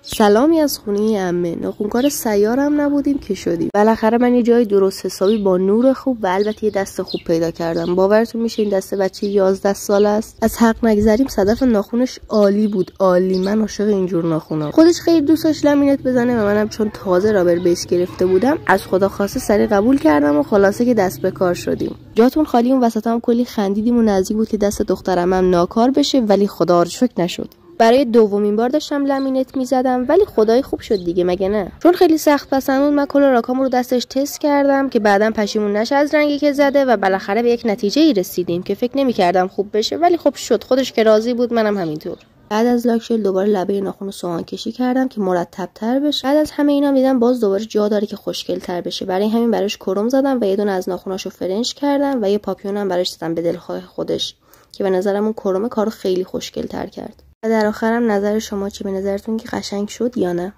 سلامی از خونه عمه. ناخن‌کار سیارم نبودیم که شدیم. بالاخره من یه جای درست حسابی با نور خوب و البته یه دست خوب پیدا کردم. باورتون میشه این دسته بچه 11 ساله است؟ از حق نگذریم، صدف ناخنش عالی بود، عالی. من عاشق اینجور ناخنام. خودش خیلی دوست داشت لامینت بزنه و منم چون تازه رابر بیس گرفته بودم از خدا خواسته سریع قبول کردم و خلاصه که دست به کار شدیم. جاتون خالی. اون وسط هم کلی خندیدیم و نزدیک بود که دست دخترم هم ناکار بشه، ولی خدا رو شکر نشد. برای دومین بار داشتم لامینت میزدم، ولی خدای خوب شد دیگه، مگه نه؟ چون خیلی سخت پسند من کل راکام رو دستش تست کردم که بعداً پشیمون نشه از رنگی که زده و بالاخره به یک نتیجه ای رسیدیم که فکر نمی‌کردم خوب بشه، ولی خب شد. خودش که راضی بود، منم همینطور. بعد از لاکشل دوباره لبه ناخن رو سوهان کشی کردم که مرتب‌تر بشه. بعد از همه اینا دیدم باز دوباره جا داره که خوشگل‌تر بشه. برای همین براش کروم زدم و یه دونه از ناخناشو فرنش کردم و یه پاپیونم براش زدم به دلخواه خودش که به نظرم اون کروم کارو خیلی خوشگل‌تر کرد. و در آخرم نظر شما چی؟ به نظرتون که قشنگ شد یا نه؟